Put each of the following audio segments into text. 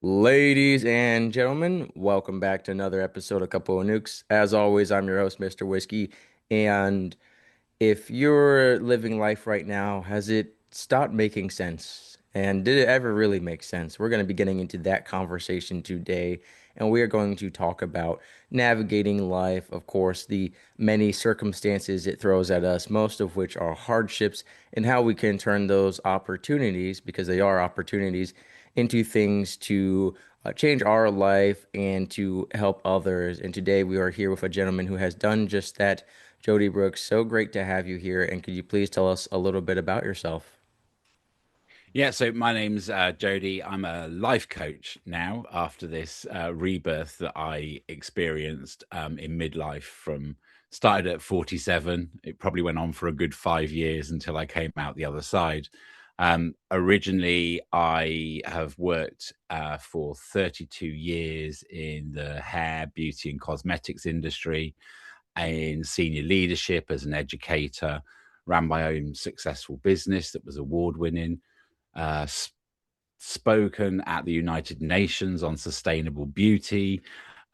Ladies and gentlemen, welcome back to another episode of Couple of Nukes. As always, I'm your host, Mr. Whiskey. And if you're living life right now, has it stopped making sense? And did it ever really make sense? We're going to be getting into that conversation today. And we are going to talk about navigating life, of course, the many circumstances it throws at us, most of which are hardships, and how we can turn those opportunities, because they are opportunities, into things to change our life and to help others. And today we are here with a gentleman who has done just that. Jody Brooks, so great to have you here. And could you please tell us a little bit about yourself? Yeah, so my name's Jody. I'm a life coach now after this rebirth that I experienced in midlife from started at 47. It probably went on for a good 5 years until I came out the other side. Originally, I have worked for 32 years in the hair, beauty, and cosmetics industry, in senior leadership as an educator, ran my own successful business that was award winning, uh, spoken at the United Nations on sustainable beauty.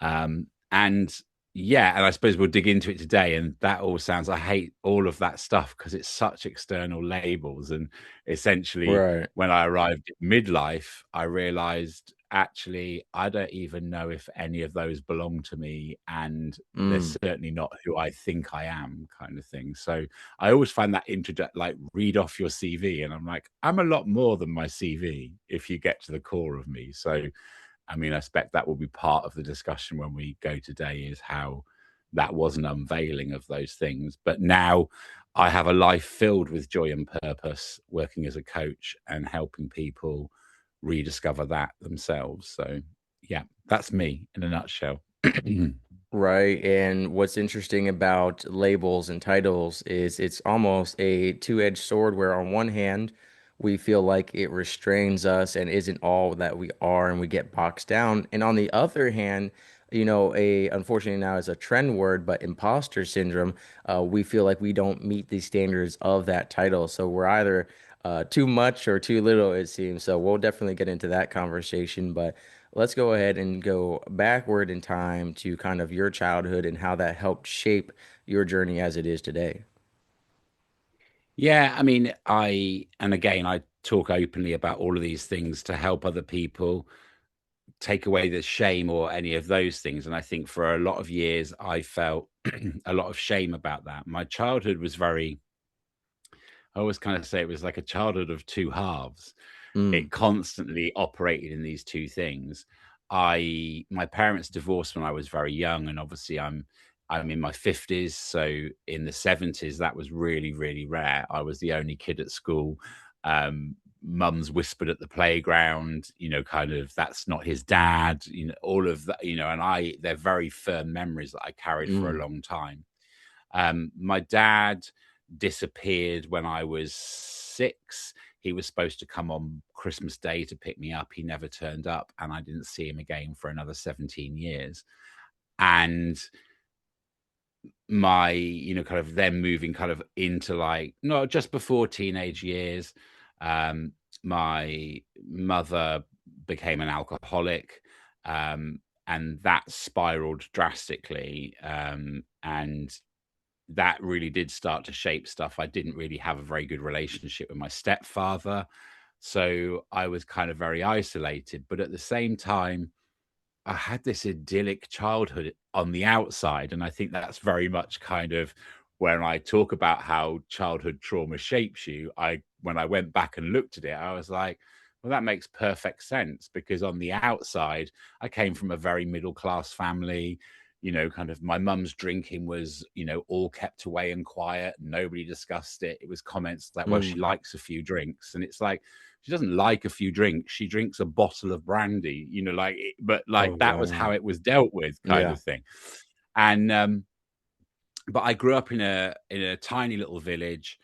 And yeah, and I suppose we'll dig into it today. And that all sounds, I hate all of that stuff because it's such external labels. And essentially, Right. when I arrived at midlife, I realized actually, I don't even know if any of those belong to me. And they're Mm. certainly not who I think I am, kind of thing. So I always find that like read off your CV, and I'm like, I'm a lot more than my CV if you get to the core of me. So I mean, I expect that will be part of the discussion when we go today, is how that was an unveiling of those things. But now I have a life filled with joy and purpose, working as a coach and helping people rediscover that themselves. So yeah, that's me in a nutshell. Right. And what's interesting about labels and titles is it's almost a two-edged sword where on one hand, we feel like it restrains us and isn't all that we are and we get boxed down. And on the other hand, unfortunately now is a trend word, but imposter syndrome, we feel like we don't meet the standards of that title. So we're either too much or too little, it seems. So we'll definitely get into that conversation. But let's go ahead and go backward in time to kind of your childhood and how that helped shape your journey as it is today. Yeah, I mean, and again, I talk openly about all of these things to help other people take away the shame or any of those things. And I think for a lot of years, I felt a lot of shame about that. My childhood was I always kind of say it was like a childhood of two halves. Mm, It constantly operated in these two things. My parents divorced when I was very young, and obviously I'm in my 50s. So in the 70s, that was really, really rare. I was the only kid at school. Mums whispered at the playground, kind of, that's not his dad, all of that, and they're very firm memories that I carried for a mm, long time. My dad disappeared when I was 6. He was supposed to come on Christmas Day to pick me up. He never turned up, and I didn't see him again for another 17 years. And kind of then moving kind of into like, not just before teenage years, um, my mother became an alcoholic, um, and that spiraled drastically. And that really did start to shape stuff. I didn't really have a very good relationship with my stepfather. So I was kind of very isolated. But at the same time, I had this idyllic childhood on the outside. And I think that's very much kind of when I talk about how childhood trauma shapes you. When I went back and looked at it, I was like, well, that makes perfect sense, because on the outside, I came from a very middle class family. Kind of my mum's drinking was, all kept away and quiet. Nobody discussed it. It was comments like, well, mm. she likes a few drinks. And it's like, she doesn't like a few drinks. She drinks a bottle of brandy, but Oh, like that was how wow. it was dealt with, kind Yeah. of thing. And but I grew up in a tiny little village,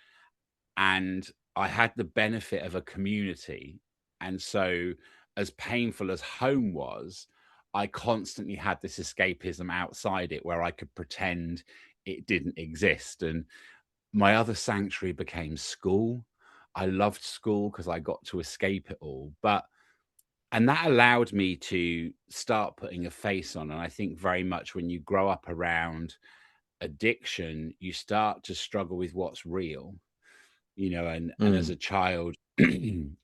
and I had the benefit of a community. And so, as painful as home was, I constantly had this escapism outside it where I could pretend it didn't exist. And my other sanctuary became school. I loved school because I got to escape it all. But And that allowed me to start putting a face on. And I think very much when you grow up around addiction, you start to struggle with what's real, and as Mm, a child,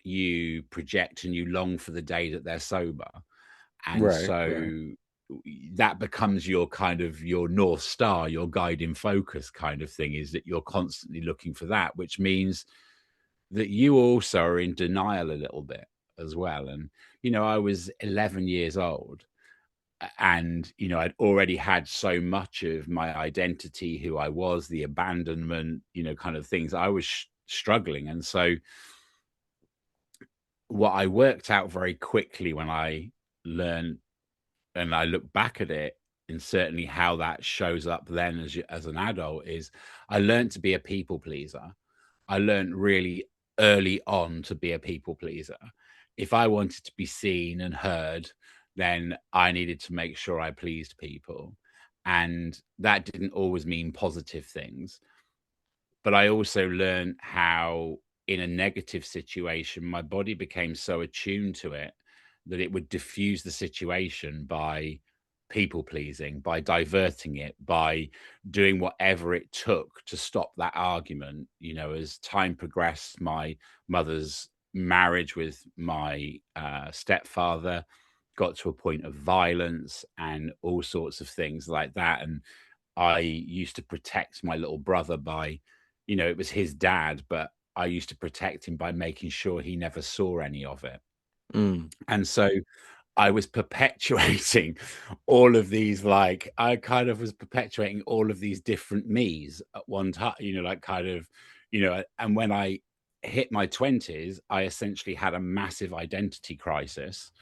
you project and you long for the day that they're sober. And right, so right. that becomes your kind of your North Star, your guiding focus kind of thing, is that you're constantly looking for that, which means that you also are in denial a little bit as well. And, I was 11 years old, and, I'd already had so much of my identity, who I was, the abandonment, kind of things. I was struggling. And so what I worked out very quickly when I learned and I look back at it, and certainly how that shows up then as an adult, is I learned to be a people pleaser. I learned really early on to be a people pleaser. If I wanted to be seen and heard, then I needed to make sure I pleased people. And that didn't always mean positive things. But I also learned how, in a negative situation, my body became so attuned to it that it would diffuse the situation by people pleasing, by diverting it, by doing whatever it took to stop that argument. As time progressed, my mother's marriage with my stepfather got to a point of violence and all sorts of things like that. And I used to protect my little brother by, it was his dad, but I used to protect him by making sure he never saw any of it. Mm, And so I was perpetuating all of these, like, I kind of was perpetuating all of these different me's at one time, like kind of, and when I hit my 20s, I essentially had a massive identity crisis,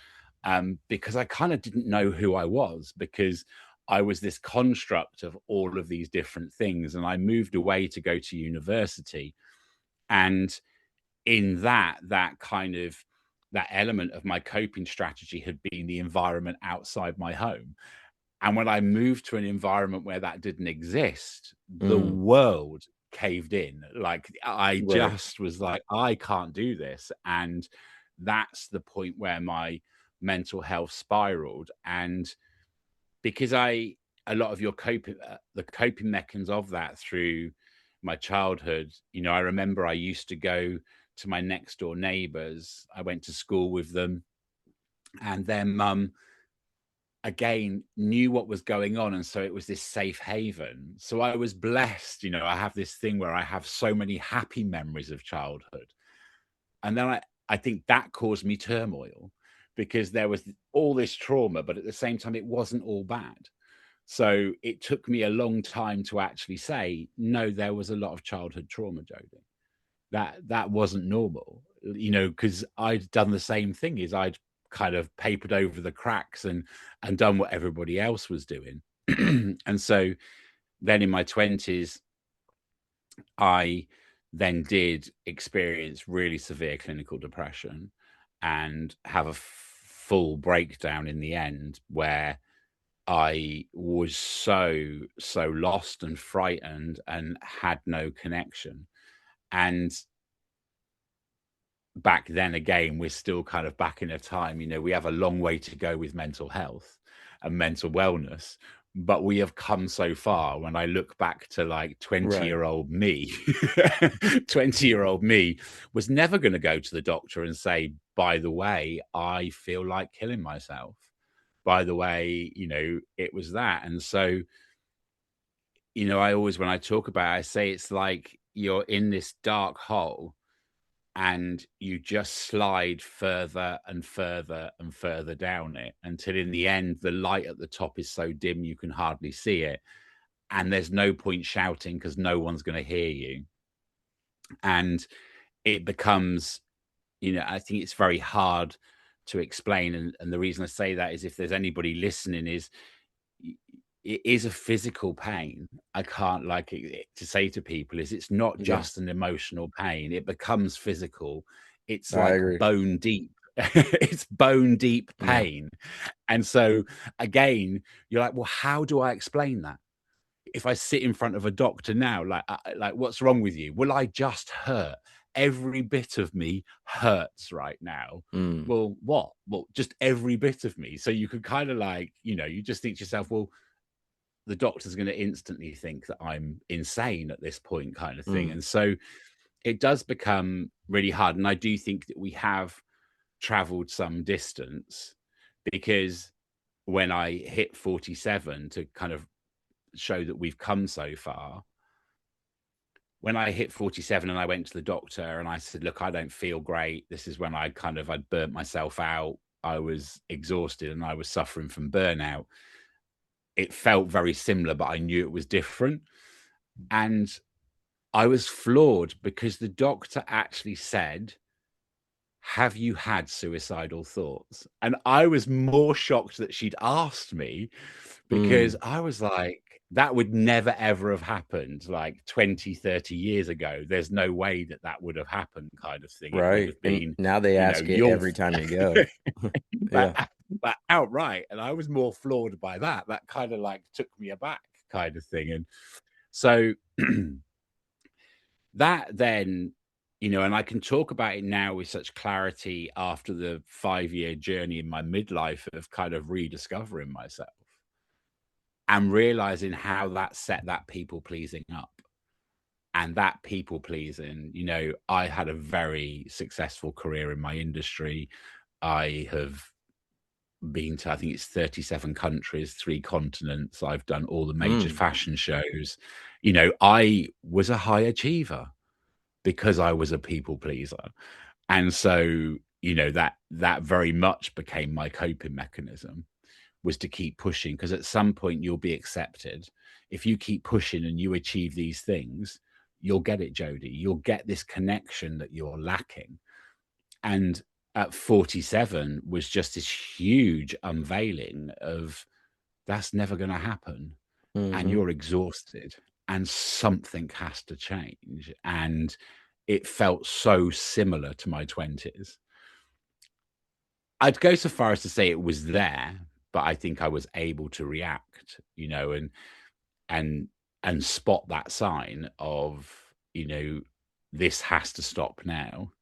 because I kind of didn't know who I was, because I was this construct of all of these different things. And I moved away to go to university. And in that kind of that element of my coping strategy had been the environment outside my home. And when I moved to an environment where that didn't exist, the mm, world caved in. Like, I right. just was like, I can't do this. And that's the point where my mental health spiraled. And because a lot of the coping mechanisms of that through my childhood, I remember I used to go to my next door neighbors. I went to school with them, and their mum again knew what was going on, and so it was this safe haven. So I was blessed. I have this thing where I have so many happy memories of childhood. And then I think that caused me turmoil, because there was all this trauma, but at the same time it wasn't all bad. So it took me a long time to actually say, no, there was a lot of childhood trauma, Jody. That wasn't normal, because I'd done the same thing. Is I'd kind of papered over the cracks and done what everybody else was doing. And so then in my 20s, I then did experience really severe clinical depression and have a full breakdown in the end, where I was so lost and frightened and had no connection. And back then, again, we're still kind of back in a time, we have a long way to go with mental health and mental wellness, but we have come so far. When I look back to like 20 Right. year old me, 20-year-old me was never going to go to the doctor and say, by the way, I feel like killing myself. By the way, it was that. And so, I always, when I talk about it, I say it's like you're in this dark hole and you just slide further and further and further down it, until in the end, the light at the top is so dim you can hardly see it. And there's no point shouting, because no one's going to hear you. And it becomes, I think it's very hard to explain. And the reason I say that is, if there's anybody listening, is it is a physical pain. I can't, like, to say to people, is it's not Yeah, just an emotional pain. It becomes physical. It's I like agree. bone deep. It's bone deep Yeah. pain. And so again, you're like, well, how do I explain that? If I sit in front of a doctor now, like, what's wrong with you? Well, I just hurt. every bit of me hurts right now. Mm. Well, what? Well, just every bit of me. So you could kind of like, you just think to yourself, well, the doctor's going to instantly think that I'm insane at this point, kind of thing. Mm. And so it does become really hard. And I do think that we have traveled some distance, because when I hit 47, to kind of show that we've come so far, when I hit 47 and I went to the doctor and I said, look, I don't feel great. This is when I'd burnt myself out. I was exhausted and I was suffering from burnout. It felt very similar, but I knew it was different. And I was floored because the doctor actually said, have you had suicidal thoughts? And I was more shocked that she'd asked me, because Mm. I was like, that would never, ever have happened like 20, 30 years ago. There's no way that that would have happened, kind of thing. It would Right. have And been, now they ask it your every time you go. like, Yeah. like outright. And I was more floored by that. That kind of like took me aback, kind of thing. And so that then, and I can talk about it now with such clarity after the 5-year journey in my midlife of kind of rediscovering myself and realizing how that set that people pleasing up. And that people pleasing, I had a very successful career in my industry. I have been to, I think it's 37 countries, 3 continents. I've done all the major Mm. fashion shows. I was a high achiever because I was a people pleaser. And so, that very much became my coping mechanism, was to keep pushing, because at some point you'll be accepted. If you keep pushing and you achieve these things, you'll get it, Jody. You'll get this connection that you're lacking. And at 47 was just this huge unveiling of, that's never going to happen. And Mm-hmm. you're exhausted and something has to change. And it felt so similar to my 20s. I'd go so far as to say it was there, but I think I was able to react, and and spot that sign of, this has to stop now.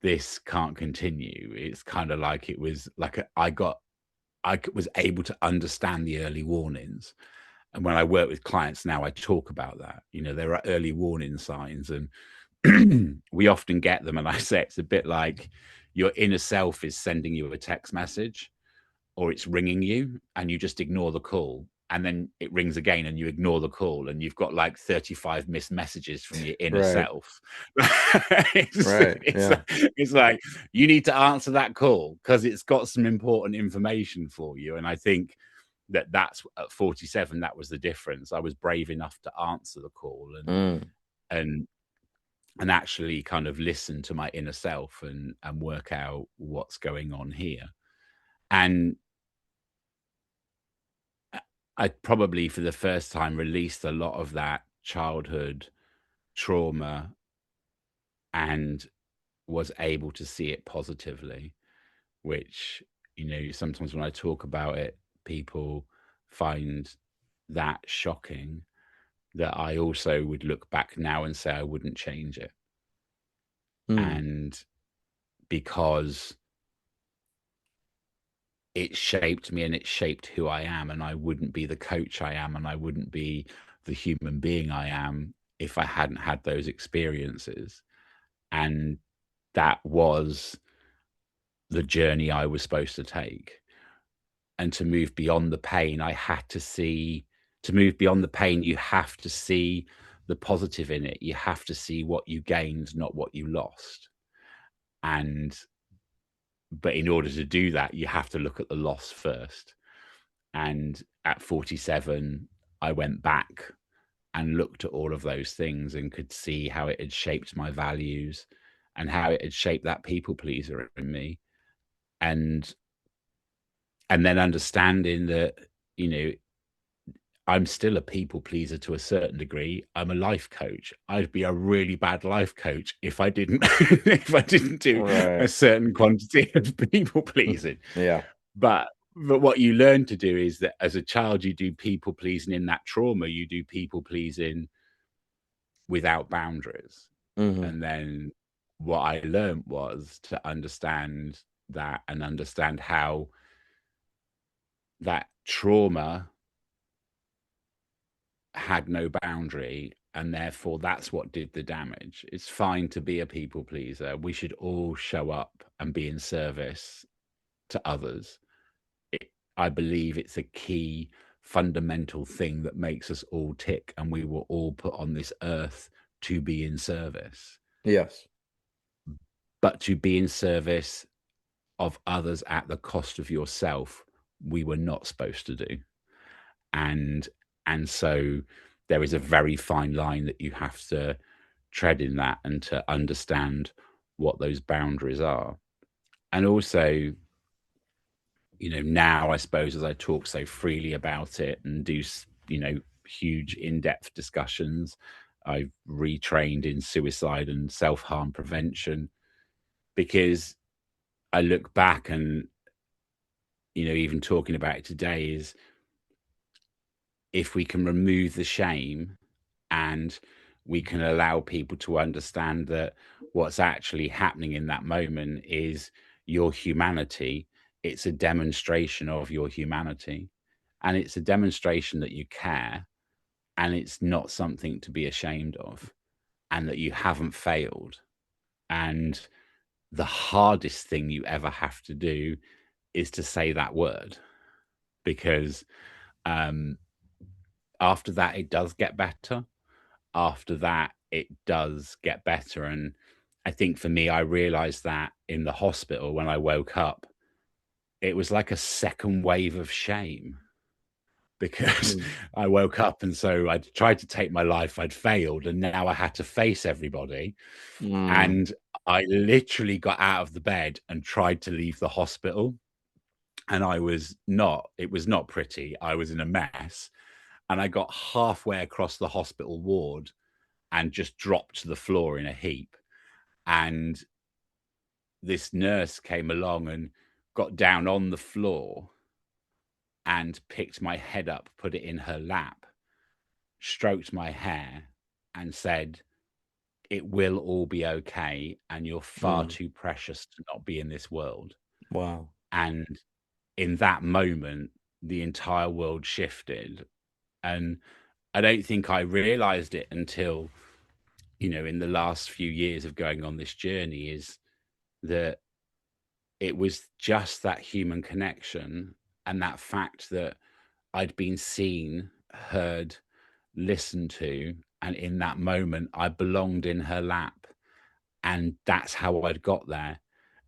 This can't continue. It's kind of like, it was like was able to understand the early warnings. And when I work with clients now, I talk about that. There are early warning signs, and we often get them. And I say it's a bit like your inner self is sending you a text message, or it's ringing you and you just ignore the call. And then it rings again and you ignore the call, and you've got like 35 missed messages from your inner Right. self. it's, Right. it's, Yeah. it's like, you need to answer that call because it's got some important information for you. And I think that's at 47, that was the difference. I was brave enough to answer the call, Mm. and and actually kind of listen to my inner self, and work out what's going on here. And I probably for the first time released a lot of that childhood trauma, and was able to see it positively, which, sometimes when I talk about it, people find that shocking, that I also would look back now and say I wouldn't change it. Mm. And because it shaped me and it shaped who I am, and I wouldn't be the coach I am, and I wouldn't be the human being I am if I hadn't had those experiences. And that was the journey I was supposed to take. And to move beyond the pain, to move beyond the pain, you have to see the positive in it. You have to see what you gained, not what you lost. And but in order to do that, you have to look at the loss first. And at 47, I went back and looked at all of those things and could see how it had shaped my values, and how it had shaped that people pleaser in me. And then understanding that, you know, I'm still a people pleaser to a certain degree. I'm a life coach. I'd be a really bad life coach if I didn't if I didn't do a Right. certain quantity of people pleasing. Yeah. But what you learn to do is that as a child, you do people pleasing in that trauma, you do people pleasing without boundaries. Mm-hmm. And then what I learned was to understand that and understand how that trauma had no boundary, and therefore that's what did the damage. It's fine to be a people pleaser. We should all show up and be in service to others. it, I believe it's a key fundamental thing that makes us all tick, and we were all put on this earth to be in service, Yes. but to be in service of others at the cost of yourself, we were not supposed to do. And so there is a very fine line that you have to tread in that, and to understand what those boundaries are. And also, now I suppose as I talk so freely about it and do, huge in-depth discussions, I've retrained in suicide and self-harm prevention, because I look back and, even talking about it today, is if we can remove the shame, and we can allow people to understand that what's actually happening in that moment is your humanity. It's a demonstration of your humanity, and it's a demonstration that you care, and it's not something to be ashamed of, and that you haven't failed. And the hardest thing you ever have to do is to say that word, because um, after that, it does get better. After that, it does get better. And I think for me, I realized that in the hospital when I woke up, it was like a second wave of shame, because Mm. I woke up and so I'd tried to take my life, I'd failed, and now I had to face everybody. Mm. And I literally got out of the bed and tried to leave the hospital. And it was not pretty. I was in a mess. And I got halfway across the hospital ward and just dropped to the floor in a heap. And this nurse came along and got down on the floor and picked my head up, put it in her lap, stroked my hair, and said, "It will all be okay. And you're far Mm. too precious to not be in this world." Wow. And in that moment, the entire world shifted. And I don't think I realized it until, in the last few years of going on this journey, is that it was just that human connection, and that fact that I'd been seen, heard, listened to, and in that moment I belonged in her lap. And that's how I'd got there.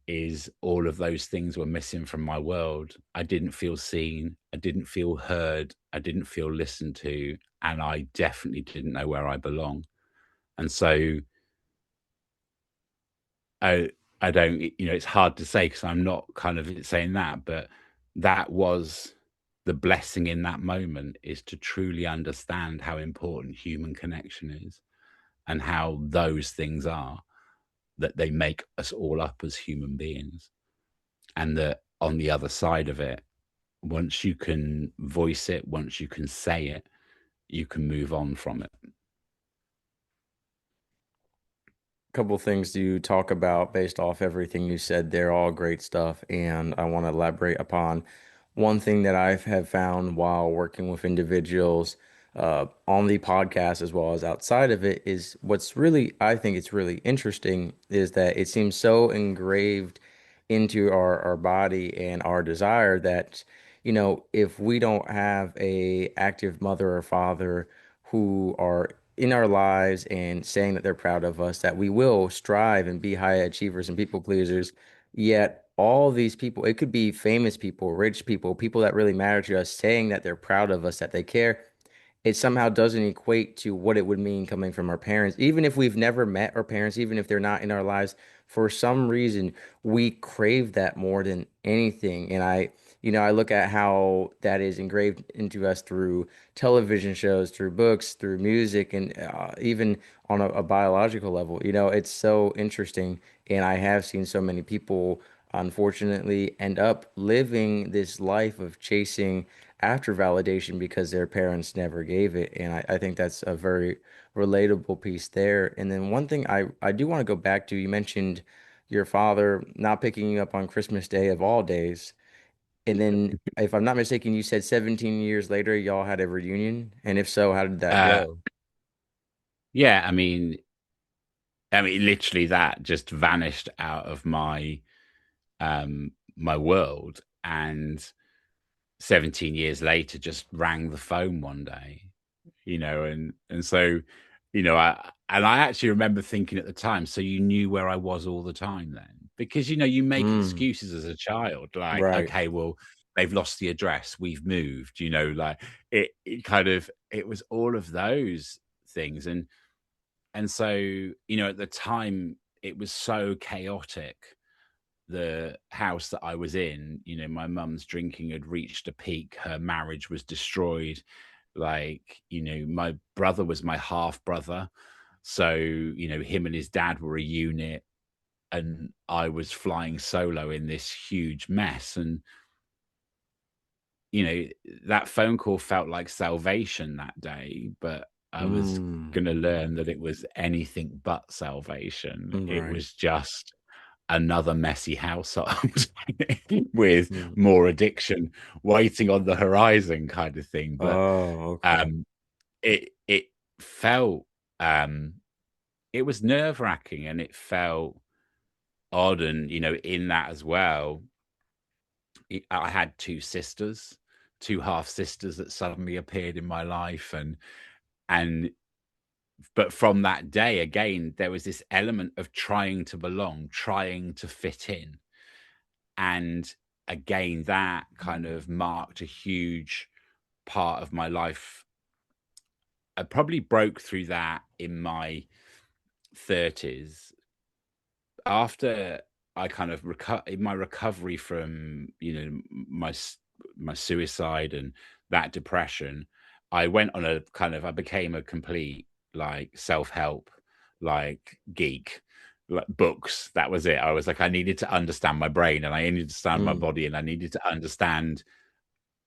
Is all of those things were missing from my world. I didn't feel seen, I didn't feel heard, I didn't feel listened to, and I definitely didn't know where I belong. And so I I don't, it's hard to say because I'm not kind of saying that, but that was the blessing in that moment, is to truly understand how important human connection is, and how those things are, that they make us all up as human beings. And that on the other side of it, once you can voice it, once you can say it, you can move on from it. Couple things to talk about based off everything you said. They're all great stuff, and I want to elaborate upon one thing that I have found while working with individuals on the podcast as well as outside of it is what's really, I think it's really interesting is that it seems so engraved into our body and our desire that, if we don't have a active mother or father who are in our lives and saying that they're proud of us, that we will strive and be high achievers and people pleasers. Yet, all these people, it could be famous people, rich people, people that really matter to us, saying that they're proud of us, that they care, it somehow doesn't equate to what it would mean coming from our parents. Even if we've never met our parents, even if they're not in our lives, for some reason, we crave that more than anything. And I look at how that is engraved into us through television shows, through books, through music, and even on a biological level. It's so interesting. And I have seen so many people unfortunately end up living this life of chasing after validation because their parents never gave it. And I think that's a very relatable piece there. And then one thing I do want to go back to, you mentioned your father not picking you up on Christmas Day of all days. And then, if I'm not mistaken, you said 17 years later, y'all had a reunion. And if so, how did that Uh, go? yeah, I mean, literally that just vanished out of my world, and 17 years later, just rang the phone one day, and so, I actually remember thinking at the time, so you knew where I was all the time then, because you make Mm, excuses as a child, like, right. okay, well, they've lost the address, we've moved, like it was all of those things, and so, at the time, it was so chaotic. The house that I was in, my mum's drinking had reached a peak. Her marriage was destroyed. Like, my brother was my half brother. So, him and his dad were a unit, and I was flying solo in this huge mess. And, you know, that phone call felt like salvation that day, but I was Mm, going to learn that it was anything but salvation. It right. was just another messy household with Mm. more addiction waiting on the horizon kind of thing. But Oh, okay. um, it felt um, it was nerve wracking, and it felt odd, and in that as well, I had two sisters, two half sisters that suddenly appeared in my life, and but from that day again, there was this element of trying to belong, trying to fit in. And again, that kind of marked a huge part of my life. I probably broke through that in my 30s after I kind of in my recovery from, my suicide and that depression. I went on a kind of I became a complete, like, self-help, like, geek, like, books. That was it. I was like, I needed to understand my brain, and I needed to understand my Mm, body, and I needed to understand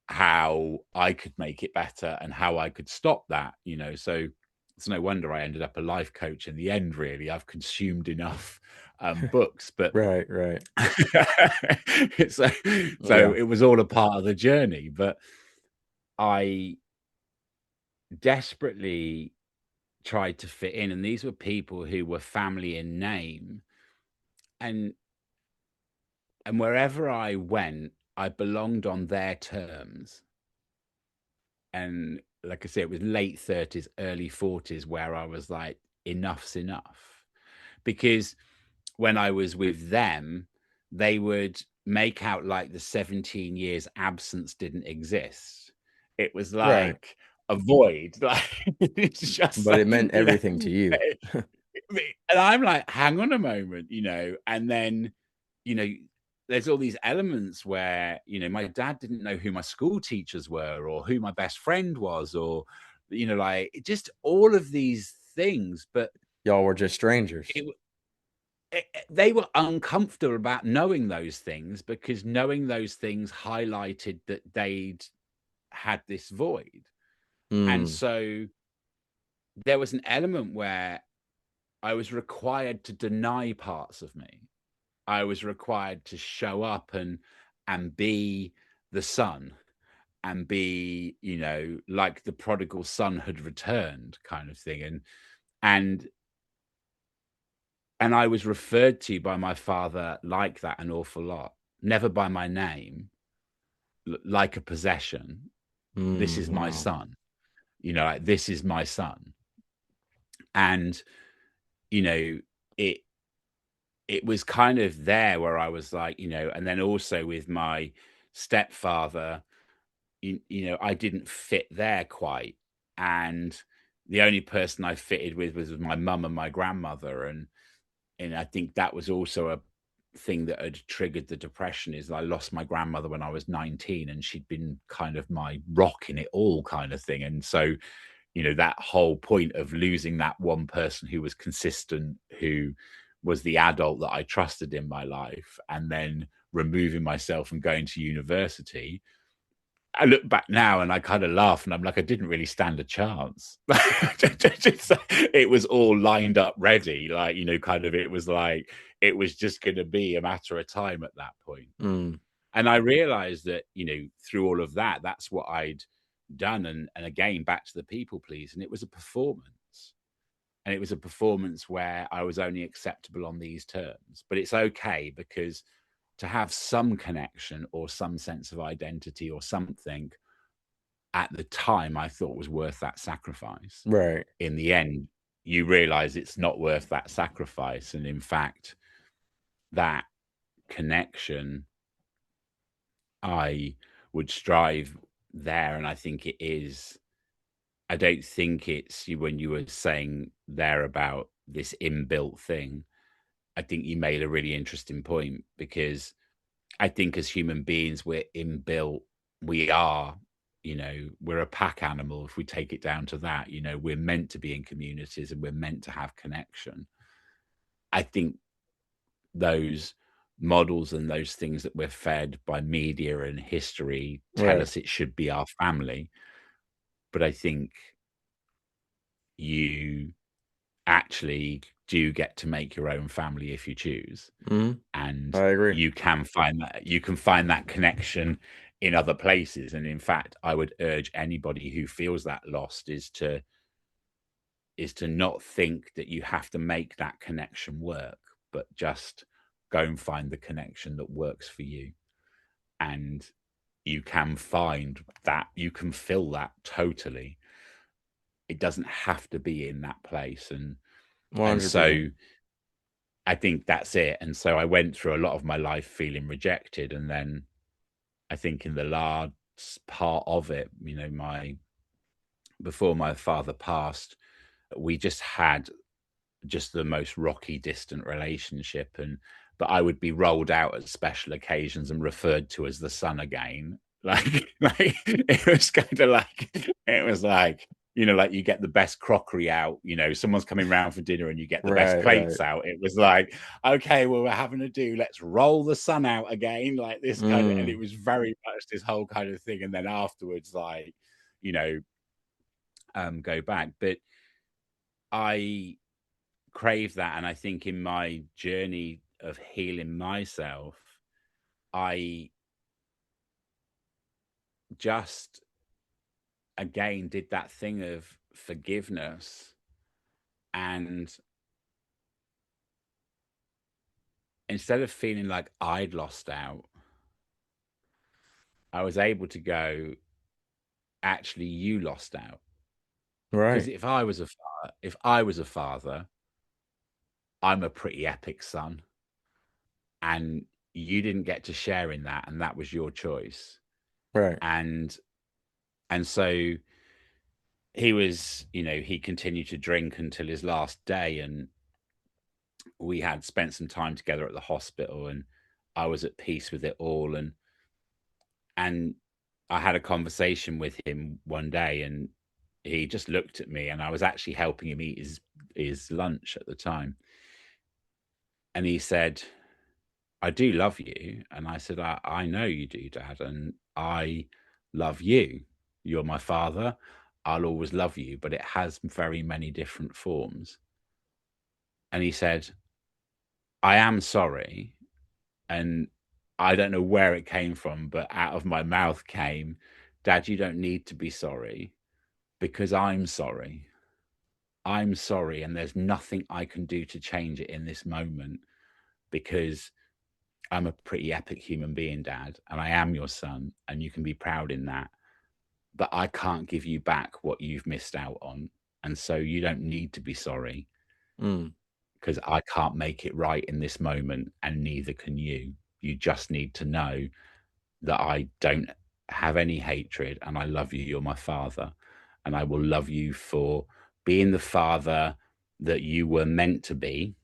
how I could make it better and how I could stop that. So it's no wonder I ended up a life coach in the end, really. I've consumed enough books, but right, right. so Yeah. it was all a part of the journey. But I desperately tried to fit in, and these were people who were family in name, and wherever I went, I belonged on their terms. And like I say, it was late 30s, early 40s where I was like, enough's enough. Because when I was with them, they would make out like the 17 years absence didn't exist. It was Right. like a void. Like, it's just But it like, meant everything to you. and I'm like, hang on a moment. And then, you know, there's all these elements where, my dad didn't know who my school teachers were or who my best friend was, or, like, just all of these things. But Y'all were just strangers. it, they were uncomfortable about knowing those things, because knowing those things highlighted that they'd had this void. And Mm, so there was an element where I was required to deny parts of me. I was required to show up and be the son, and be, like the prodigal son had returned kind of thing. And and I was referred to by my father like that an awful lot, never by my name, like a possession. This is my wow. son, like, this is my son. And you know it it was kind of there where I was like, and then also with my stepfather, I didn't fit there quite. And the only person I fitted with was my mum and my grandmother. And I think that was also a thing that had triggered the depression. Is I lost my grandmother when I was 19, and she'd been kind of my rock in it all kind of thing. And so, that whole point of losing that one person who was consistent, who was the adult that I trusted in my life, and then removing myself and going to university. I look back now and I kind of laugh, and I'm like, I didn't really stand a chance. It was all lined up ready, like, kind of, it was like it was just going to be a matter of time at that point. Mm. And I realized that, through all of that, that's what I'd done. And again, back to the people please, and it was a performance. And it was a performance where I was only acceptable on these terms. But it's okay, because to have some connection or some sense of identity or something at the time I thought was worth that sacrifice. Right. In the end, you realize it's not worth that sacrifice. And in fact, that connection, I would strive there. And I think it is, I don't think it's when you were saying there about this inbuilt thing, I think you made a really interesting point, because I think as human beings, we're inbuilt, we are, we're a pack animal. If we take it down to that, we're meant to be in communities and we're meant to have connection. I think those models and those things that we're fed by media and history tell Right. us it should be our family. But I think you actually do get to make your own family if you choose. Mm. And I agree. you can find that connection in other places. And in fact, I would urge anybody who feels that lost is to not think that you have to make that connection work, but just go and find the connection that works for you. And you can find that, you can fill that totally. It doesn't have to be in that place. And 100%. so I think that's it. And so I went through a lot of my life feeling rejected. And then I think in the last part of it, before my father passed, we just had just the most rocky, distant relationship. But I would be rolled out at special occasions and referred to as the son again. Like it was kind of like, it was like, like you get the best crockery out, someone's coming round for dinner and you get the best Right, plates right. out. It was like, okay, well, we're having to do, let's roll the sun out again, like this kind of, and it Mm. was very much this whole kind of thing. And then afterwards, like, you know, go back. But I crave that. And I think in my journey of healing myself, I just again did that thing of forgiveness. And instead of feeling like I'd lost out, I was able to go, actually, you lost out. Because Right. if I was a father, I'm a pretty epic son. And you didn't get to share in that, and that was your choice. Right. And so he continued to drink until his last day. And we had spent some time together at the hospital, and I was at peace with it all. And I had a conversation with him one day, and he just looked at me, and I was actually helping him eat his lunch at the time. And he said, I do love you. And I said, I know you do, Dad. And I love you. You're my father. I'll always love you, but it has very many different forms. And he said, I am sorry. And I don't know where it came from, but out of my mouth came, Dad, you don't need to be sorry, because I'm sorry. I'm sorry. And there's nothing I can do to change it in this moment, because I'm a pretty epic human being, Dad, and I am your son, and you can be proud in that. But I can't give you back what you've missed out on. And so you don't need to be sorry, Mm. because I can't make it right in this moment, and neither can you. You just need to know that I don't have any hatred, and I love you. You're my father, and I will love you for being the father that you were meant to be,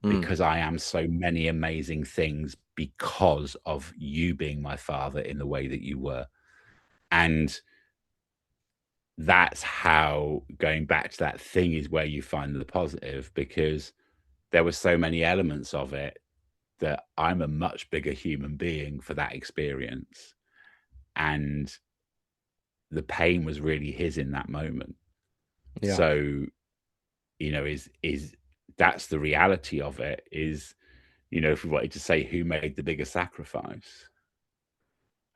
Mm. because I am so many amazing things because of you being my father in the way that you were. And that's how, going back to that thing, is where you find the positive, because there were so many elements of it that I'm a much bigger human being for that experience. And the pain was really his in that moment. Yeah. So, is that's the reality of it, is, if we wanted to say who made the bigger sacrifice.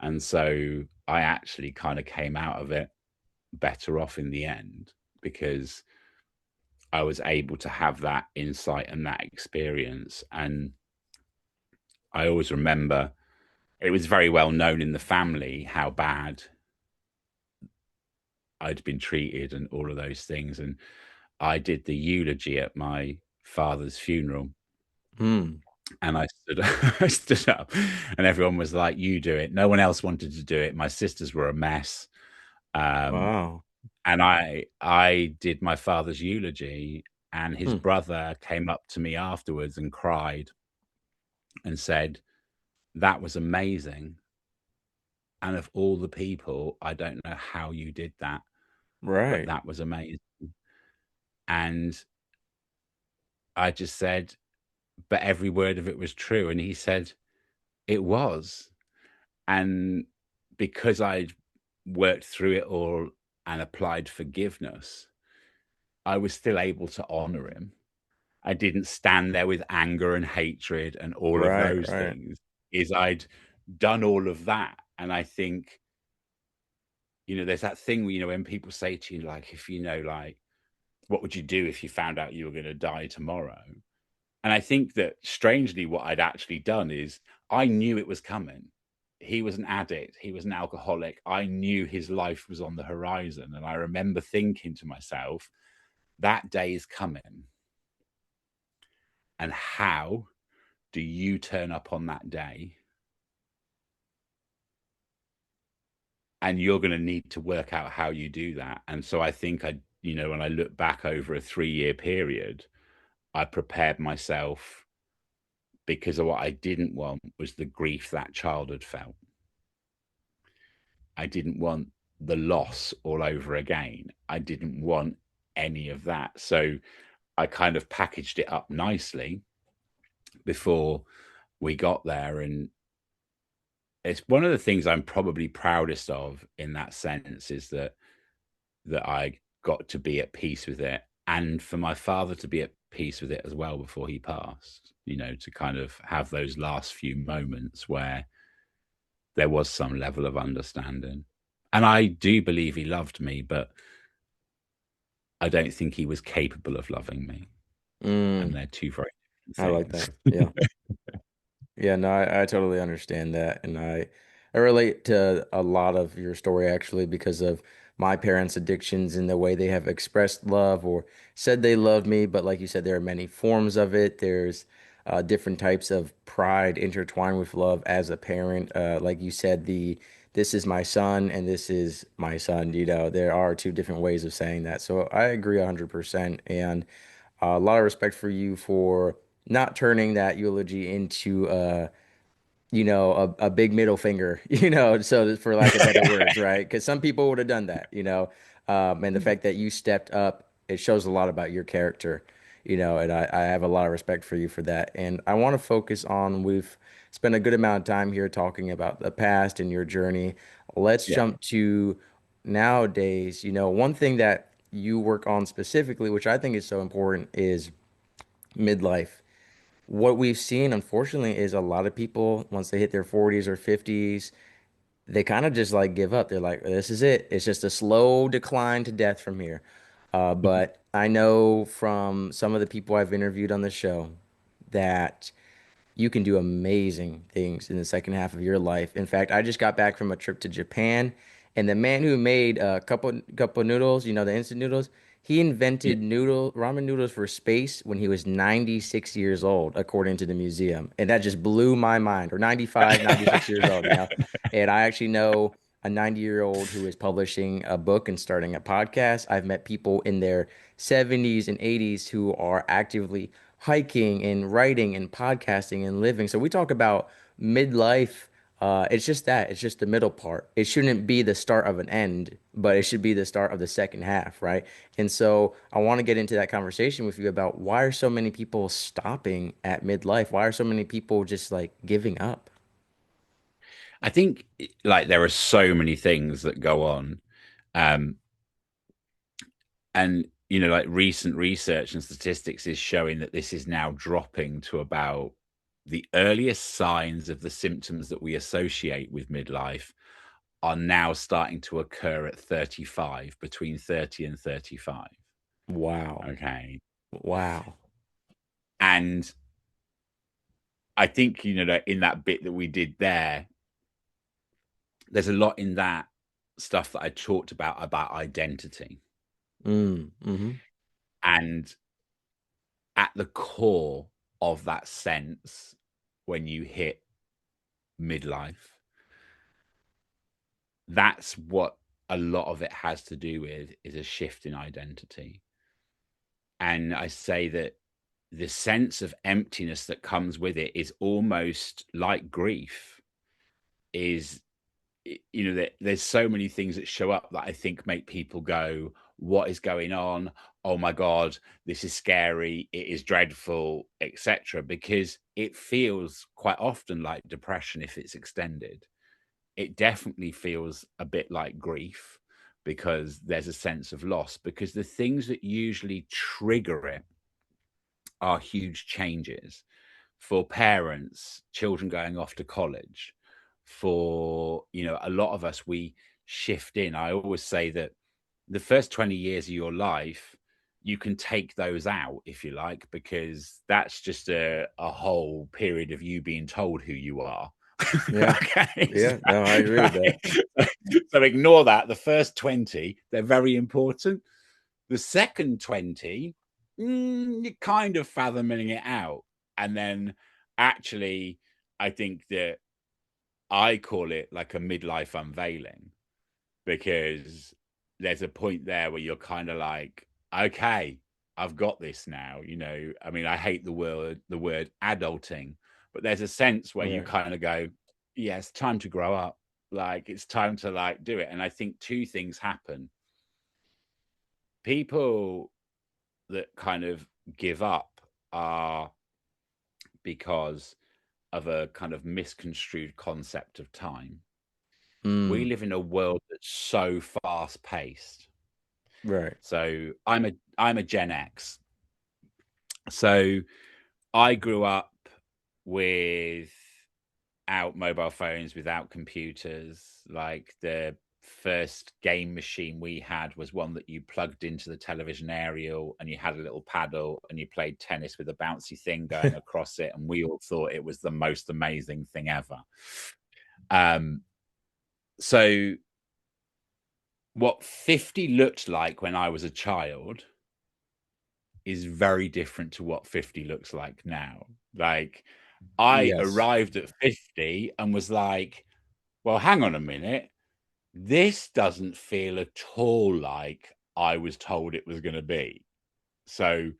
And so I actually kind of came out of it better off in the end, because I was able to have that insight and that experience. And I always remember it was very well known in the family how bad I'd been treated and all of those things. And I did the eulogy at my father's funeral, Mm. and I stood, I stood up, and everyone was like, "You do it." No one else wanted to do it. My sisters were a mess, um, Wow. and I did my father's eulogy, and his Hmm. brother came up to me afterwards and cried and said, "That was amazing. And of all the people, I don't know how you did that, but Right. that was amazing." And I just said, "But every word of it was true." And he said, "It was." And because I'd worked through it all and applied forgiveness, I was still able to honor him. I didn't stand there with anger and hatred and all of Right. those Right. things. Is I'd done all of that. And I think, there's that thing where, when people say to you, like, if like, what would you do if you found out you were going to die tomorrow? And I think that strangely, what I'd actually done is I knew it was coming. He was an addict, he was an alcoholic. I knew his life was on the horizon. And I remember thinking to myself, that day is coming. And how do you turn up on that day? And you're going to need to work out how you do that. And so I think when I look back over a 3-year period, I prepared myself, because of what I didn't want was the grief that child had felt. I didn't want the loss all over again. I didn't want any of that. So I kind of packaged it up nicely before we got there. And it's one of the things I'm probably proudest of in that sense, is that I got to be at peace with it, and for my father to be at peace with it as well before he passed, to kind of have those last few moments where there was some level of understanding. And I do believe he loved me, but I don't think he was capable of loving me. And Mm. they're two very I like different that. things. Yeah. Yeah, no, I totally understand that. And I relate to a lot of your story actually because of my parents' addictions and the way they have expressed love or said they loved me. But like you said, there are many forms of it. There's different types of pride intertwined with love as a parent. Like you said, this is my son and this is my son. There are two different ways of saying that. So I agree 100%. And a lot of respect for you for not turning that eulogy into a big middle finger, so for lack of better words, right? Because some people would have done that, and the fact that you stepped up, it shows a lot about your character, and I have a lot of respect for you for that. And I want to focus on, we've spent a good amount of time here talking about the past and your journey. Let's Yeah. jump to nowadays. One thing that you work on specifically, which I think is so important, is midlife. What we've seen, unfortunately, is a lot of people, once they hit their 40s or 50s, they kind of just like give up. They're like, this is it. It's just a slow decline to death from here. But I know from some of the people I've interviewed on the show that you can do amazing things in the second half of your life. In fact, I just got back from a trip to Japan, and the man who made a couple noodles, the instant noodles, he Yeah. invented ramen noodles for space when he was 96 years old, according to the museum. And that just blew my mind. Or 95, 96 years old. And I actually know a 90-year-old who is publishing a book and starting a podcast. I've met people in their 70s and 80s who are actively hiking and writing and podcasting and living. So we talk about midlife It's just that. It's just the middle part. It shouldn't be the start of an end, but it should be the start of the second half, right? And so I want to get into that conversation with you about why are so many people stopping at midlife? Why are so many people just like giving up? I think like there are so many things that go on. Um, and like recent research and statistics is showing that this is now dropping to about the earliest signs of the symptoms that we associate with midlife are now starting to occur at 35, between 30 and 35. Wow. Okay. Wow. And I think, that in that bit that we did there, there's a lot in that stuff that I talked about identity. Mm-hmm. And at the core of that sense, when you hit midlife, that's what a lot of it has to do with, is a shift in identity. And I say that the sense of emptiness that comes with it is almost like grief. Is that there's so many things that show up that I think make people go, what is going on? Oh my god, this is scary, it is dreadful, etc., because it feels quite often like depression if it's extended. It definitely feels a bit like grief, because there's a sense of loss, because the things that usually trigger it are huge changes. For parents, children going off to college, for a lot of us, we shift in. I always say that the first 20 years of your life, you can take those out if you like, because that's just a whole period of you being told who you are. Yeah. Okay. Yeah. No, I agree with that. So ignore that. The first 20, they're very important. The second 20, you're kind of fathoming it out. And then actually, I think that I call it like a midlife unveiling, because there's a point there where you're kind of like, okay, I've got this now. I mean, I hate the word adulting, but there's a sense where you Right. kind of go, yeah, it's time to grow up. Like, it's time to like do it. And I think two things happen. People that kind of give up are because of a kind of misconstrued concept of time. We Mm. live in a world that's so fast paced. Right. So I'm a Gen X. So I grew up without mobile phones, without computers. Like, the first game machine we had was one that you plugged into the television aerial, and you had a little paddle, and you played tennis with a bouncy thing going across it, and we all thought it was the most amazing thing ever. Um, so what 50 looked like when I was a child is very different to what 50 looks like now. Like, I Yes. arrived at 50 and was like, well, hang on a minute. This doesn't feel at all like I was told it was going to be. So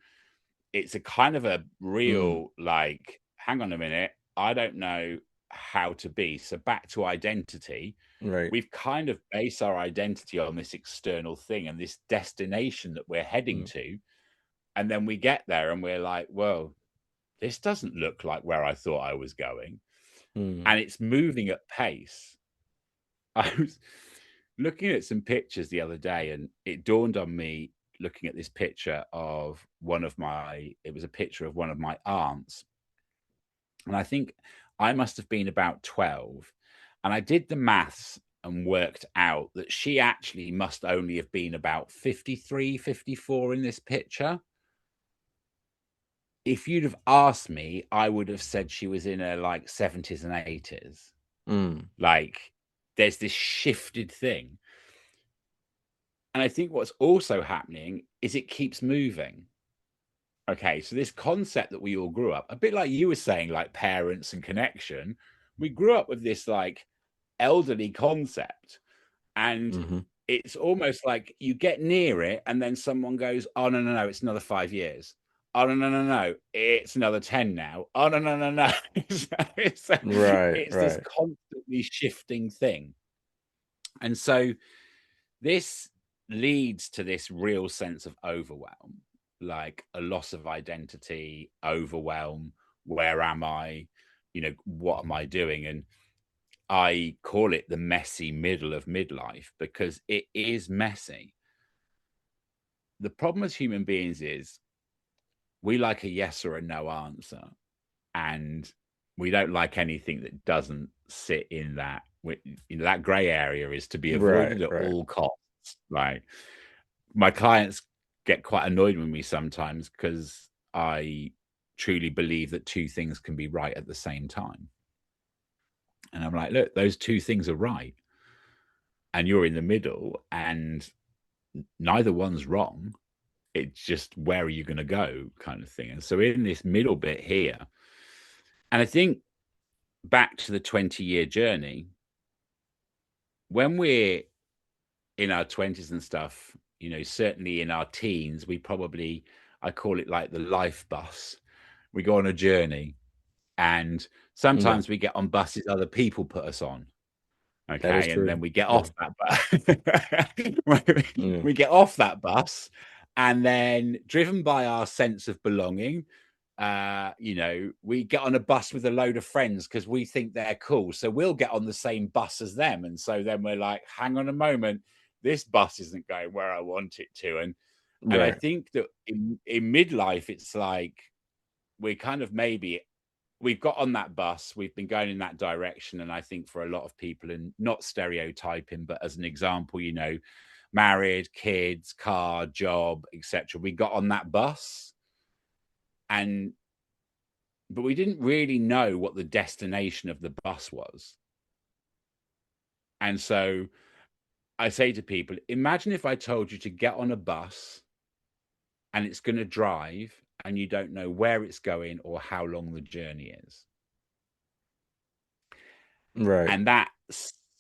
it's a kind of a Mm. real, like, hang on a minute. I don't know how to be. So back to identity. Right. We've kind of based our identity on this external thing and this destination that we're heading Mm. to. And then we get there and we're like, well, this doesn't look like where I thought I was going. Mm. And it's moving at pace. I was looking at some pictures the other day, and it dawned on me, looking at this picture of it was a picture of one of my aunts. And I think I must have been about 12. And I did the maths and worked out that she actually must only have been about 53, 54 in this picture. If you'd have asked me, I would have said she was in her like 70s and 80s. Mm. Like, there's this shifted thing. And I think what's also happening is it keeps moving. Okay, so this concept that we all grew up, a bit like you were saying, like parents and connection, we grew up with this like elderly concept. And Mm-hmm. it's almost like you get near it and then someone goes, oh, no, no, no, it's another 5 years. Oh, no, no, no, no. It's another 10 now. Oh, no, no, no, no. it's, Right, it's this right. constantly shifting thing. And so this leads to this real sense of overwhelm, like a loss of identity, overwhelm. Where am I? What am I doing? And I call it the messy middle of midlife because it is messy. The problem as human beings is we like a yes or a no answer, and we don't like anything that doesn't sit in that. That gray area is to be Right, avoided at right. all costs. Like my clients get quite annoyed with me sometimes because I truly believe that two things can be right at the same time. And I'm like, look, those two things are right. And you're in the middle, and neither one's wrong. It's just where are you going to go kind of thing. And so in this middle bit here, and I think back to the 20-year journey, when we're in our 20s and stuff, certainly in our teens, I call it like the life bus. We go on a journey, and Yeah, sometimes we get on buses other people put us on. that is Okay. And then true. we get Yeah. off that bus. Yeah. We get off that bus, and then driven by our sense of belonging, we get on a bus with a load of friends because we think they're cool. So we'll get on the same bus as them. And so then we're like, hang on a moment, this bus isn't going where I want it to. And I Right. think that in midlife, it's like we kind of maybe we've got on that bus, we've been going in that direction. And I think for a lot of people, and not stereotyping, but as an example, married, kids, car, job, etc. We got on that bus, and but we didn't really know what the destination of the bus was. And so I say to people, imagine if I told you to get on a bus and it's going to drive and you don't know where it's going or how long the journey is. Right. And that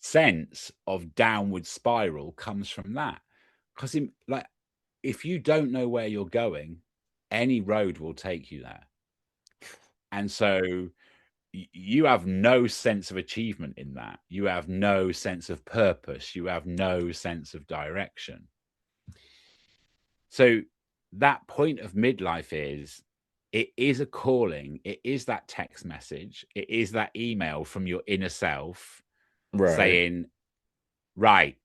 sense of downward spiral comes from that. Because like if you don't know where you're going, any road will take you there. And so you have no sense of achievement in that. You have no sense of purpose. You have no sense of direction. So that point of midlife is it is a calling. It is that text message. It is that email from your inner self Right. saying, right,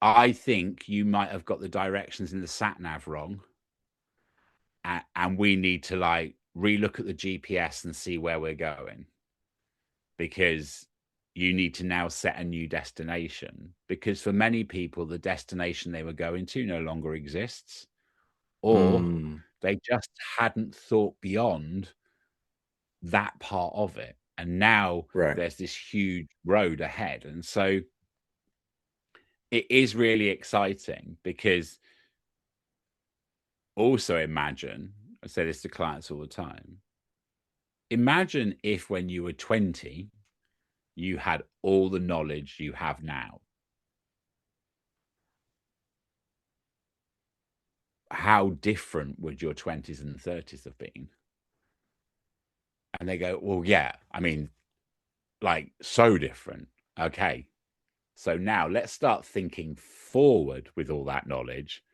I think you might have got the directions in the sat nav wrong. And we need to like relook at the GPS and see where we're going, because you need to now set a new destination, because for many people the destination they were going to no longer exists, or Mm. they just hadn't thought beyond that part of it, and now Right. there's this huge road ahead. And so it is really exciting, because also imagine, I say this to clients all the time, imagine if when you were 20 you had all the knowledge you have now. How different would your 20s and 30s have been? And they go, well, yeah, I mean, like so different. Okay. So now let's start thinking forward with all that knowledge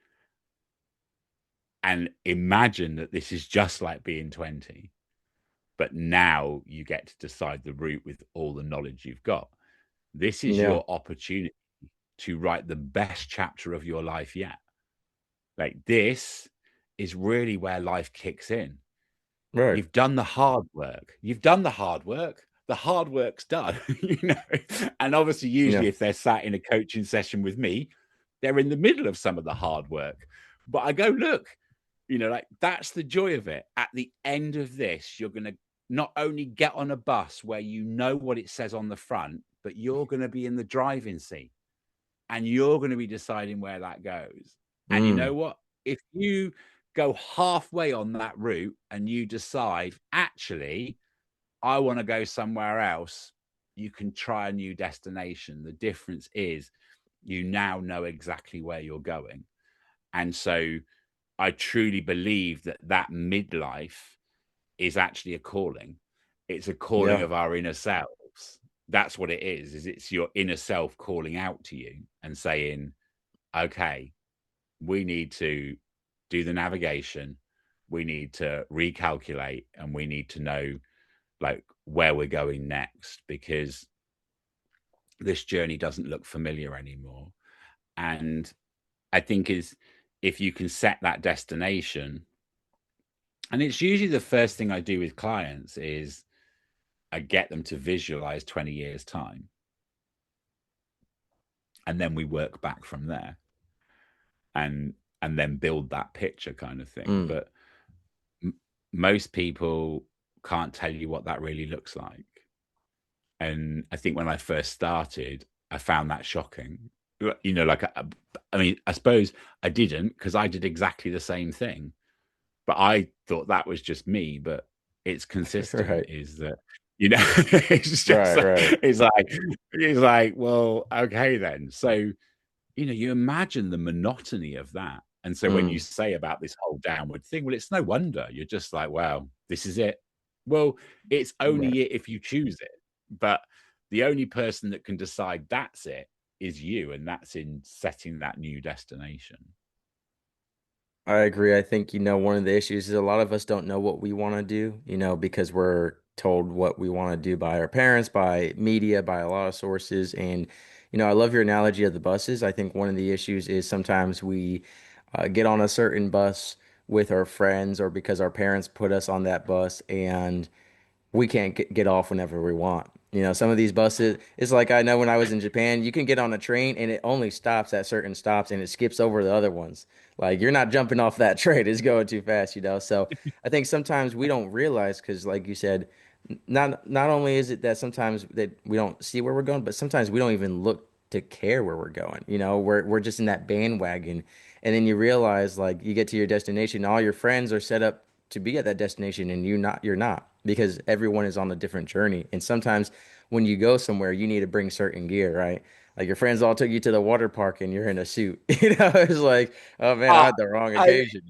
and imagine that this is just like being 20, but now you get to decide the route with all the knowledge you've got. This is Yeah. your opportunity to write the best chapter of your life yet. Like this is really where life kicks in. Right. You've done the hard work. You've done the hard work. The hard work's done, you know. And obviously, Yeah. usually, if they're sat in a coaching session with me, they're in the middle of some of the hard work. But I go, look, like that's the joy of it. At the end of this, you're going to not only get on a bus where you know what it says on the front, but you're going to be in the driving seat and you're going to be deciding where that goes. And you know Mm. what? If you go halfway on that route and you decide, actually, I want to go somewhere else, you can try a new destination. The difference is you now know exactly where you're going. And so I truly believe that that midlife is actually a calling. It's a calling Yeah. of our inner selves. That's what it is it's your inner self calling out to you and saying, okay, we need to do the navigation, we need to recalculate, and we need to know like where we're going next, because this journey doesn't look familiar anymore. And I think is if you can set that destination, and it's usually the first thing I do with clients is I get them to visualize 20 years time, and then we work back from there, and and then build that picture kind of thing. Mm. But m- most people can't tell you what that really looks like. And I think when I first started, I found that shocking. Like I mean, I suppose I didn't, because I did exactly the same thing, but I thought that was just me. But it's consistent. Right. Is that it's just Right. Right. it's like well, okay then. So you imagine the monotony of that. And so when you Mm. say about this whole downward thing, well, it's no wonder you're just like, wow, this is it. Well, it's Right. only it if you choose it. But the only person that can decide that's it is you. And that's in setting that new destination. I agree. I think, one of the issues is a lot of us don't know what we want to do, because we're told what we want to do by our parents, by media, by a lot of sources. And, I love your analogy of the buses. I think one of the issues is sometimes we get on a certain bus with our friends or because our parents put us on that bus and we can't get off whenever we want. Some of these buses, it's like I know when I was in Japan, you can get on a train and it only stops at certain stops and it skips over the other ones. Like you're not jumping off that train, it's going too fast. So I think sometimes we don't realize because, like you said, not only is it that sometimes that we don't see where we're going, but sometimes we don't even look to care where we're going. We're just in that bandwagon, and then you realize like you get to your destination, all your friends are set up to be at that destination and you're not because everyone is on a different journey. And sometimes when you go somewhere, you need to bring certain gear, right? Like your friends all took you to the water park and you're in a suit. It's like, oh man, I Uh, had the wrong I occasion.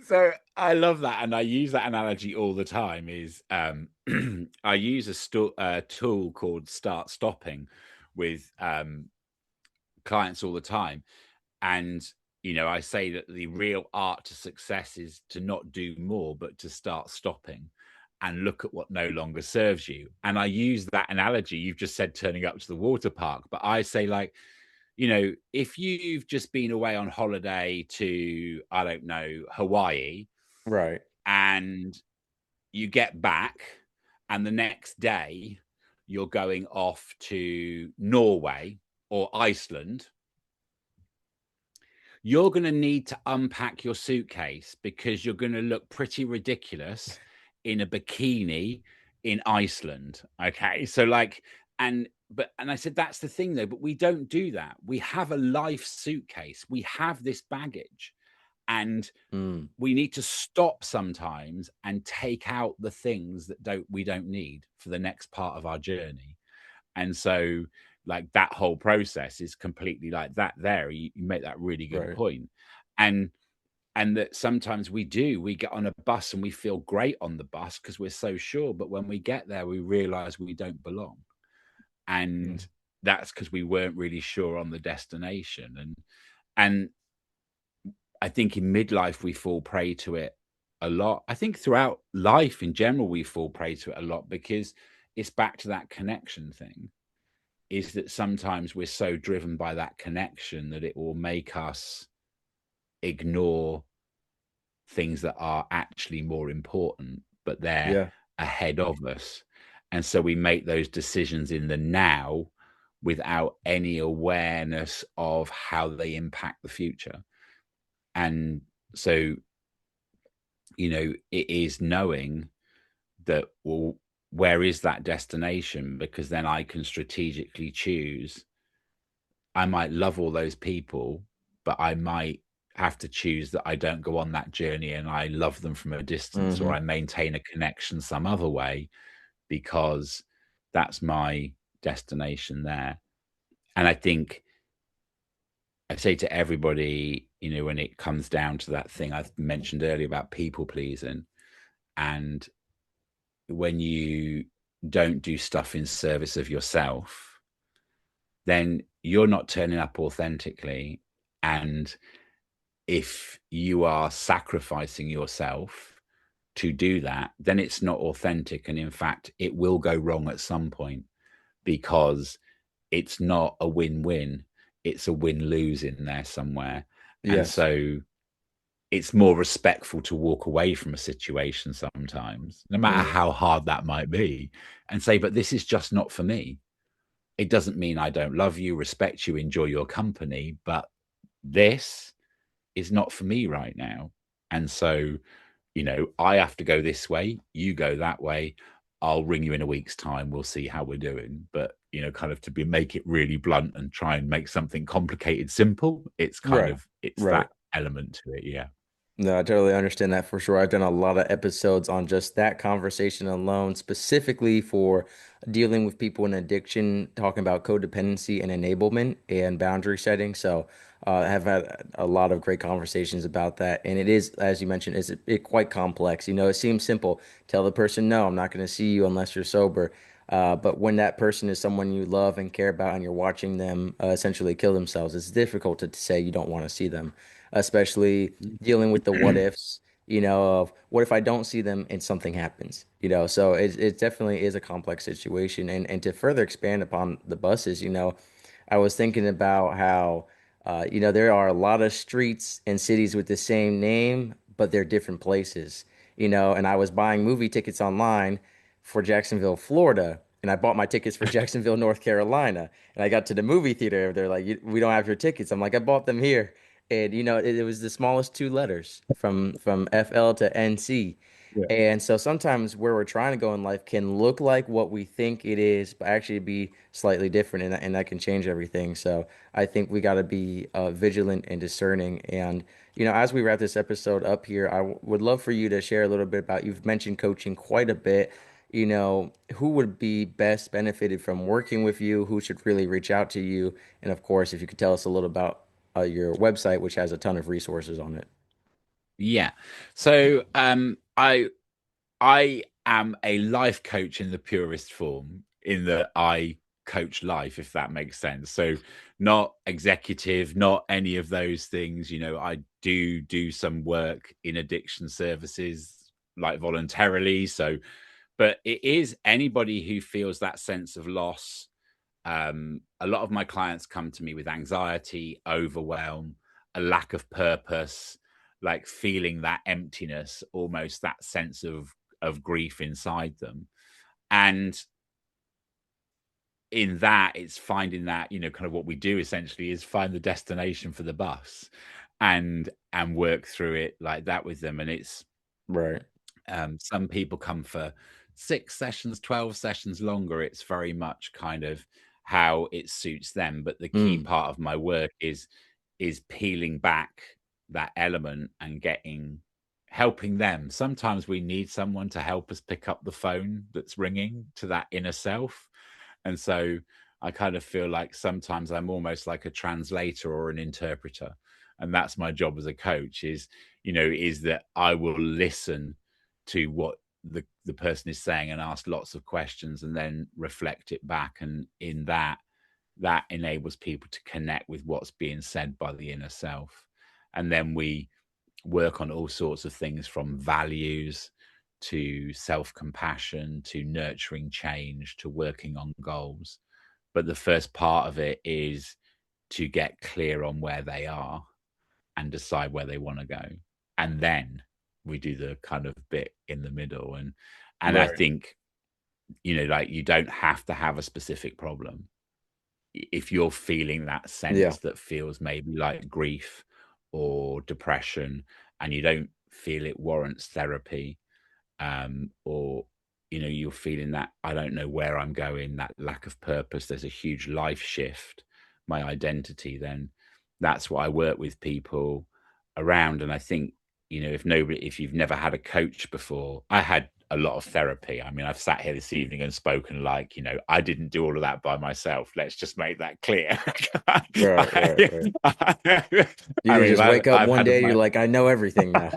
So I love that, and I use that analogy all the time. Is I use a tool called Start Stopping with clients all the time, and I say that the real art to success is to not do more, but to start stopping and look at what no longer serves you. And I use that analogy. You've just said turning up to the water park, but I say like, if you've just been away on holiday to, I don't know, Hawaii, Right. and you get back, and the next day you're going off to Norway or Iceland, you're going to need to unpack your suitcase because you're going to look pretty ridiculous in a bikini in Iceland. Okay. So, like, and I said, that's the thing though, but we don't do that. We have a life suitcase, we have this baggage, and Mm. we need to stop sometimes and take out the things that we don't need for the next part of our journey. And so like that whole process is completely like that there. You make that really good Right. point. And that sometimes we get on a bus and we feel great on the bus because we're so sure, but when we get there we realize we don't belong. Mm. And that's because we weren't really sure on the destination. And I think in midlife we fall prey to it a lot. I think throughout life in general we fall prey to it a lot because it's back to that connection thing. Is that sometimes we're so driven by that connection that it will make us ignore things that are actually more important, but they're Yeah. ahead of us. And so we make those decisions in the now without any awareness of how they impact the future. And so, it is knowing that, well, where is that destination? Because then I can strategically choose. I might love all those people, but I might have to choose that I don't go on that journey and I love them from a distance, or Hmm. I maintain a connection some other way because that's my destination there. And I think I say to everybody, when it comes down to that thing I mentioned earlier about people pleasing, and when you don't do stuff in service of yourself, then you're not turning up authentically. And if you are sacrificing yourself to do that, then it's not authentic. And in fact, it will go wrong at some point, because it's not a win-win. It's a win-lose in there somewhere. And Yes. so it's more respectful to walk away from a situation sometimes, no matter Mm. how hard that might be, and say, but this is just not for me. It doesn't mean I don't love you, respect you, enjoy your company, but this is not for me right now. And so, I have to go this way, you go that way. I'll ring you in a week's time. We'll see how we're doing. But, kind of make it really blunt and try and make something complicated simple. Right. It's Right. that element to it. Yeah. No, I totally understand that for sure. I've done a lot of episodes on just that conversation alone, specifically for dealing with people in addiction, talking about codependency and enablement and boundary setting. So, I have had a lot of great conversations about that. And it is, as you mentioned, it quite complex. It seems simple. Tell the person, no, I'm not going to see you unless you're sober. But when that person is someone you love and care about and you're watching them essentially kill themselves, it's difficult to say you don't want to see them, especially dealing with the what ifs, of what if I don't see them and something happens, so it definitely is a complex situation. And to further expand upon the buses, I was thinking about how, there are a lot of streets and cities with the same name, but they're different places, and I was buying movie tickets online for Jacksonville, Florida. And I bought my tickets for Jacksonville, North Carolina. And I got to the movie theater. They're like, We don't have your tickets." I'm like, "I bought them here." And it was the smallest two letters from FL to NC. Yeah. And so sometimes where we're trying to go in life can look like what we think it is, but actually be slightly different, and that can change everything. So I think we got to be vigilant and discerning. And as we wrap this episode up here, would love for you to share a little bit about, you've mentioned coaching quite a bit. Who would be best benefited from working with you? Who should really reach out to you? And of course, if you could tell us a little about your website, which has a ton of resources on it. Yeah. So I am a life coach in the purest form, in that I coach life, if that makes sense. So not executive, not any of those things. I do some work in addiction services, like voluntarily. So, but it is anybody who feels that sense of loss. A lot of my clients come to me with anxiety, overwhelm, a lack of purpose, like feeling that emptiness, almost that sense of grief inside them. And in that, it's finding that, kind of what we do essentially is find the destination for the bus, and work through it like that with them. And it's Right. some people come for 6 sessions, 12 sessions, longer. It's very much kind of how it suits them. But the key Mm, part of my work is peeling back that element and helping them. Sometimes we need someone to help us pick up the phone that's ringing to that inner self. And so I kind of feel like sometimes I'm almost like a translator or an interpreter. And that's my job as a coach, is that I will listen to what the person is saying and ask lots of questions and then reflect it back. And in that enables people to connect with what's being said by the inner self. And then we work on all sorts of things, from values to self-compassion to nurturing change to working on goals. But the first part of it is to get clear on where they are and decide where they want to go. And then we do the kind of bit in the middle. And I right. think, like, you don't have to have a specific problem. If you're feeling that Yeah. sense that feels maybe like grief or depression, and you don't feel it warrants therapy, or you're feeling that I don't know where I'm going, that lack of purpose, there's a huge life shift, my identity, then that's what I work with people around. And I think, if you've never had a coach before, I had a lot of therapy. I mean, I've sat here this evening and spoken like, I didn't do all of that by myself. Let's just make that clear. Right, right, I, right. I You didn't mean, just wake up I've one had day, you're my like, I know everything now.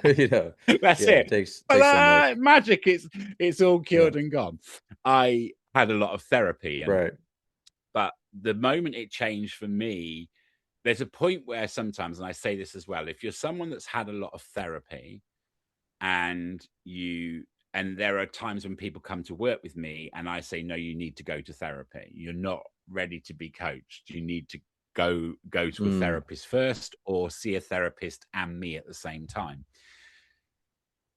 that's Yeah, it it. But takes so much. magic, it's all Yeah, cured and gone. I had a lot of therapy, and right. but the moment it changed for me, there's a point where sometimes, and I say this as well, if you're someone that's had a lot of therapy and there are times when people come to work with me and I say, no, you need to go to therapy. You're not ready to be coached. You need to go to a Mm, therapist first, or see a therapist and me at the same time.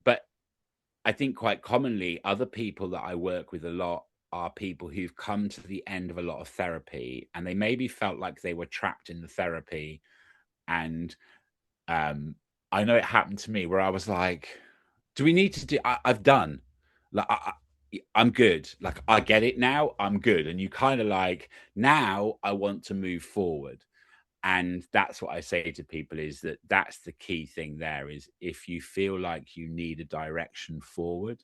But I think quite commonly, other people that I work with a lot are people who've come to the end of a lot of therapy, and they maybe felt like they were trapped in the therapy. And um, I know it happened to me where I was like, do we need to do? I've done, like, I'm good. Like, I get it now. I'm good. And you kind of like, now I want to move forward. And that's what I say to people, is that that's the key thing there, is if you feel like you need a direction forward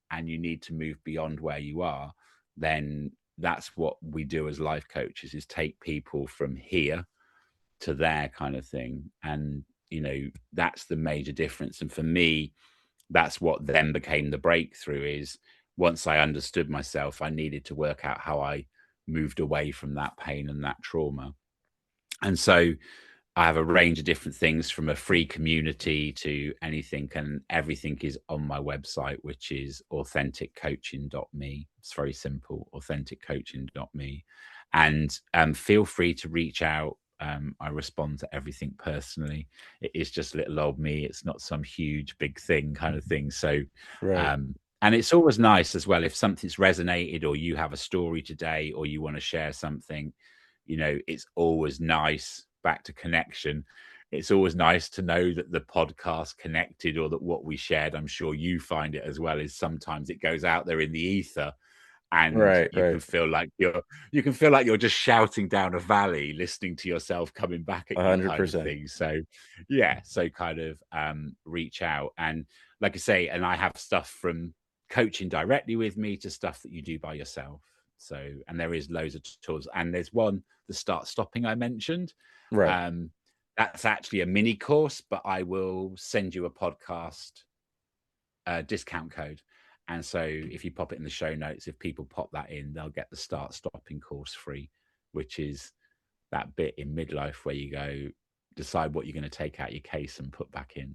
and you need to move beyond where you are, then that's what we do as life coaches, is take people from here to there, kind of thing. And that's the major difference. And for me, that's what then became the breakthrough, is once I understood myself, I needed to work out how I moved away from that pain and that trauma. And so I have a range of different things, from a free community to anything, and everything is on my website, which is authenticcoaching.me. It's very simple, authenticcoaching.me. And feel free to reach out. I respond to everything personally. It is just little old me. It's not some huge big thing, kind of thing. So, right. and it's always nice as well if something's resonated, or you have a story today, or you want to share something. It's always nice, back to connection. It's always nice to know that the podcast connected, or that what we shared, I'm sure you find it as well, is sometimes it goes out there in the ether, and Right, right. you can feel like you're just shouting down a valley, listening to yourself coming back at you, kind of 100%. thing. So yeah, so kind of reach out. And like I say, and I have stuff from coaching directly with me to stuff that you do by yourself. So, and there is loads of tools, and there's one, the start stopping, I mentioned. Right. um that's actually a mini course, but I will send you a podcast discount code. And so if you pop it in the show notes, if people pop that in, they'll get the start stopping course free, which is that bit in midlife where you go, decide what you're going to take out your case and put back in.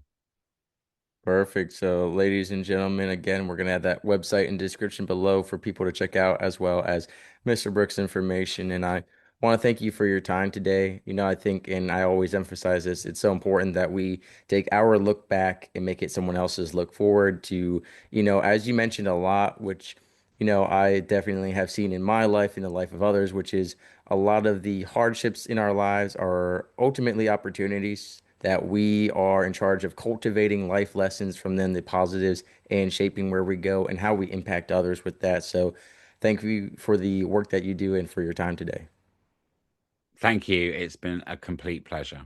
Perfect. So, ladies and gentlemen, again, we're going to add that website in description below for people to check out, as well as Mr. Brooks' information. And I want to thank you for your time today. I think, and I always emphasize this, it's so important that we take our look back and make it someone else's look forward to, as you mentioned a lot, which, I definitely have seen in my life, in the life of others, which is a lot of the hardships in our lives are ultimately opportunities that we are in charge of cultivating life lessons from them, the positives, and shaping where we go and how we impact others with that. So, thank you for the work that you do and for your time today. Thank you. It's been a complete pleasure.